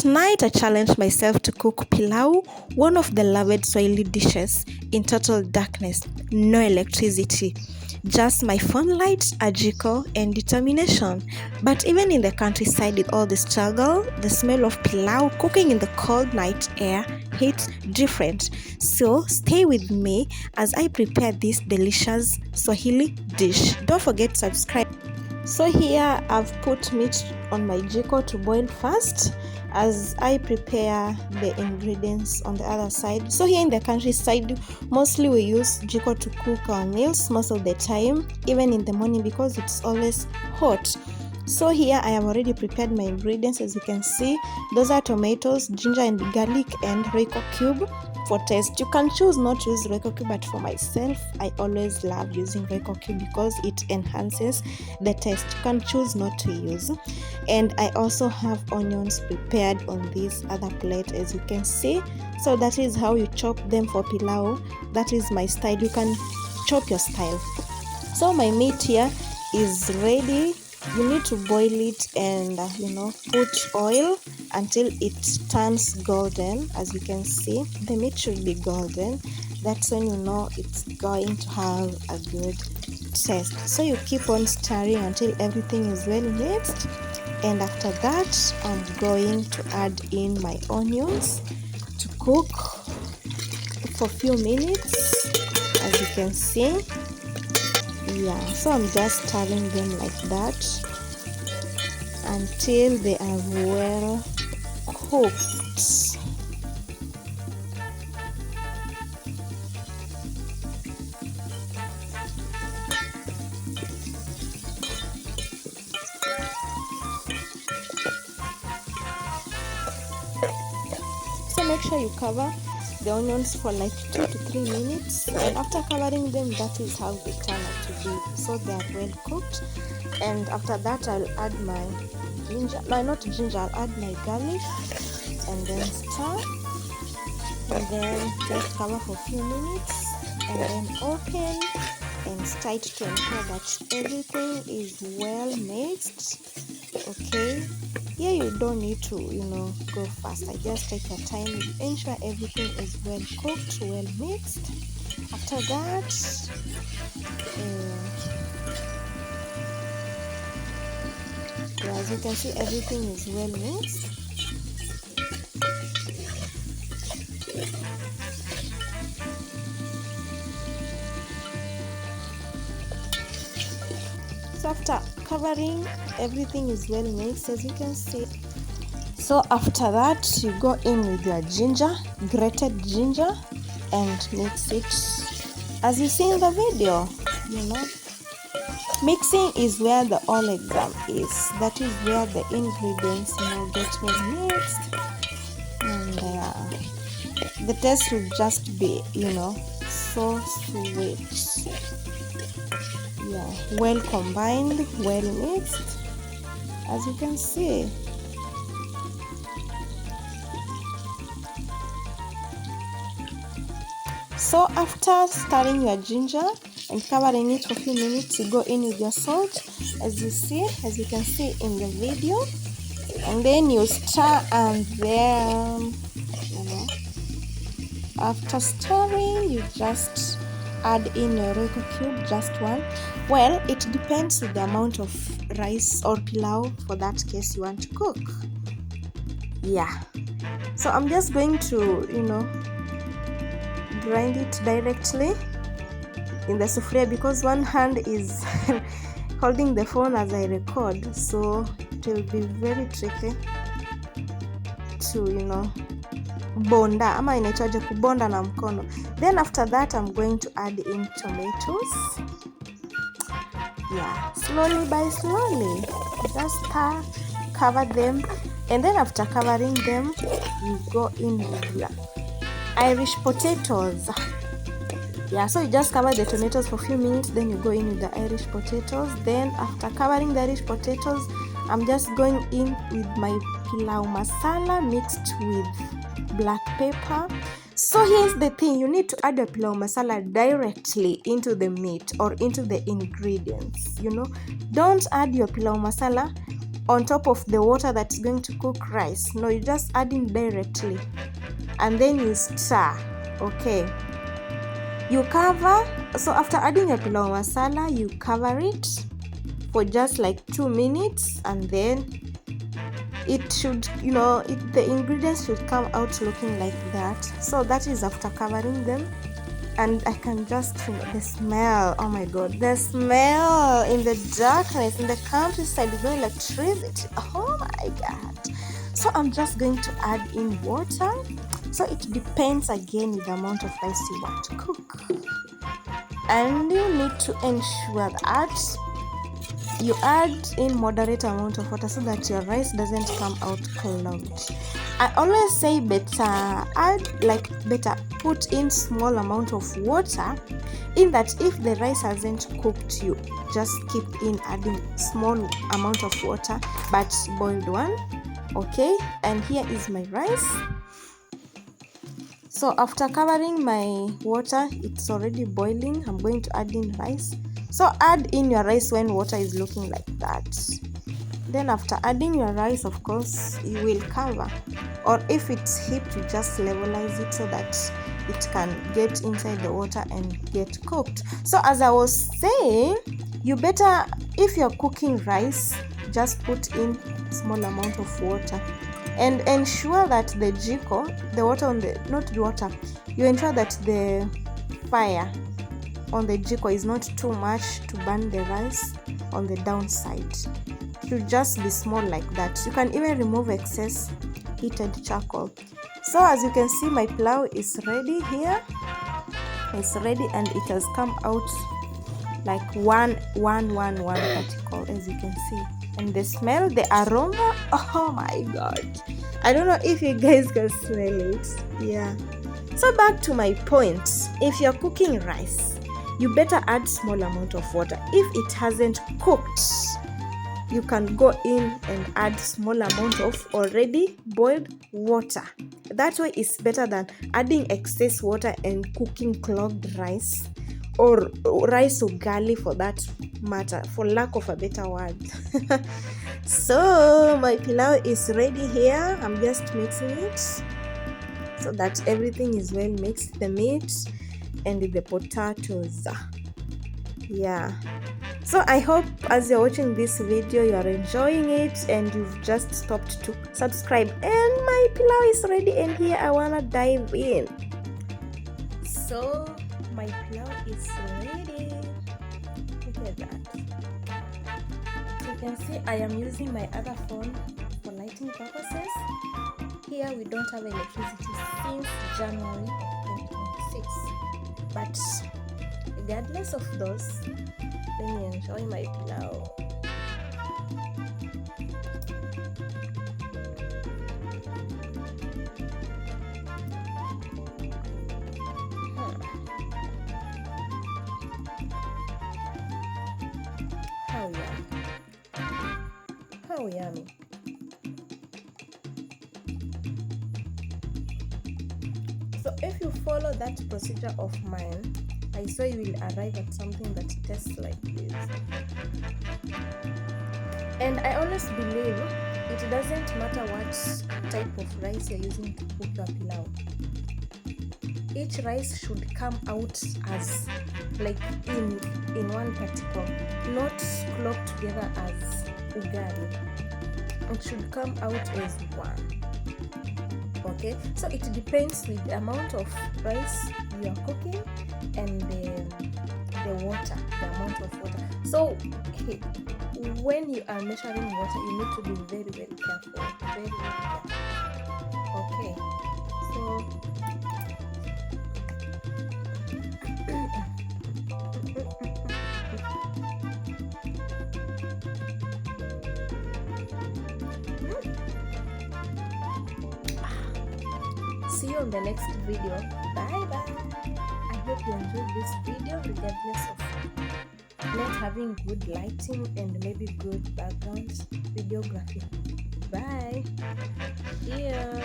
Tonight I challenged myself to cook pilau, one of the loved Swahili dishes, in total darkness, no electricity, just my phone light, a jiko, and determination. But even in the countryside with all the struggle, the smell of pilau cooking in the cold night air hits different. So stay with me as I prepare this delicious Swahili dish. Don't forget to subscribe. So here I've put meat on my jiko to boil first as I prepare the ingredients on the other side. So here in the countryside, mostly we use jiko to cook our meals most of the time, even in the morning because it's always hot. So here I have already prepared my ingredients. As you can see, those are tomatoes, ginger and garlic, and Royco cube. For taste, you can choose not to use Royco cube, but for myself I always love using Royco cube because it enhances the taste. You can choose not to use. And I also have onions prepared on this other plate, as you can see. So that is how you chop them for pilau. That is my style. You can chop your style. So my meat here is ready. You need to boil it and put oil until it turns golden. As you can see, the meat should be golden. That's when you know it's going to have a good taste. So you keep on stirring until everything is well mixed, and after that I'm going to add in my onions to cook for a few minutes. As you can see, so I'm just stirring them like that until they are well cooked. So make sure you cover the onions for like 2 to 3 minutes, and after covering them, that is how they turn out to be. So they are well cooked. And after that I'll add my I'll add my garlic and then stir, and then just cover for a few minutes and then open and stir it to ensure that everything is well mixed. Okay, here you don't need to go fast. I just take your time, ensure everything is well cooked, well mixed. After that, as you can see, everything is well mixed. So after covering, everything is well mixed, as you can see. So after that, you go in with your ginger, grated ginger, and mix it as you see in the video. Mixing is where the all exam is. That is where the ingredients get well mixed, and the taste will just be so sweet. Well combined, well mixed, as you can see. So after stirring your ginger and covering it for a few minutes, you go in with your salt, as you can see in the video, and then you stir, and then after stirring, you just add in a Royco cube, just one. Well, it depends with the amount of rice or pilau for that case you want to cook. So I'm just going to grind it directly in the sufuria because one hand is holding the phone as I record, so it will be very tricky to bonda ama inaitwaje kubonda na mkono. Then after that I'm going to add in tomatoes. Slowly by slowly, just cover them, and then after covering them, you go in with your Irish potatoes. So you just cover the tomatoes for a few minutes, then you go in with the Irish potatoes. Then after covering the Irish potatoes, I'm just going in with my pilau masala mixed with black pepper. So here's the thing, you need to add your pilau masala directly into the meat or into the ingredients. Don't add your pilau masala on top of the water that's going to cook rice. No, you just add in directly and then you stir. Okay, you cover. So after adding your pilau masala, you cover it for just like 2 minutes, and then it should, the ingredients should come out looking like that. So that is after covering them. And I can just the smell. Oh my god, the smell in the darkness, in the countryside with no electricity. Oh my god. So I'm just going to add in water. So it depends again with the amount of rice you want to cook, and you need to ensure that you add in moderate amount of water so that your rice doesn't come out clogged. I always say better put in small amount of water, in that if the rice hasn't cooked, you just keep in adding small amount of water but boiled one. Okay, and here is my rice. So after covering my water, it's already boiling. I'm going to add in rice. So add in your rice when water is looking like that. Then after adding your rice, of course, you will cover, or if it's heaped, you just levelize it so that it can get inside the water and get cooked. So as I was saying, you better, if you're cooking rice, just put in small amount of water and ensure that the jiko, the water on the, not the water, you ensure that the fire on the jiko is not too much to burn the rice on the downside. It should just be small like that. You can even remove excess heated charcoal. So as you can see, my pilau is ready here. It's ready and it has come out like one particle, as you can see. And the smell, the aroma, oh my god, I don't know if you guys can smell it. Yeah. So back to my point, if you're cooking rice, you better add small amount of water. If it hasn't cooked, you can go in and add small amount of already boiled water. That way is better than adding excess water and cooking clogged rice, or rice ugali for that matter, for lack of a better word. So my pilau is ready here. I'm just mixing it so that everything is well mixed, the meat and the potatoes. Yeah, so I hope as you're watching this video, you are enjoying it and you've just stopped to subscribe. And my pilau is ready, and here I wanna dive in. So my pilau is ready. Look at that. So you can see I am using my other phone for lighting purposes. Here we don't have electricity since January 2026, but regardless of those, let me enjoy my pilau. How yummy. How yummy. So if you follow that procedure of mine, I saw you will arrive at something that tastes like this. And I always believe it doesn't matter what type of rice you're using to cook your pilau. Each rice should come out as like in one particle, not clogged together as ugali. It should come out as one. Okay, so it depends with the amount of rice you are cooking and the water, the amount of water. So when you are measuring water, you need to be very, very careful. Very, very careful. Okay, so see you on the next video. Bye bye. I hope you enjoyed this video, regardless of not having good lighting and maybe good background videography. Bye. Cheers.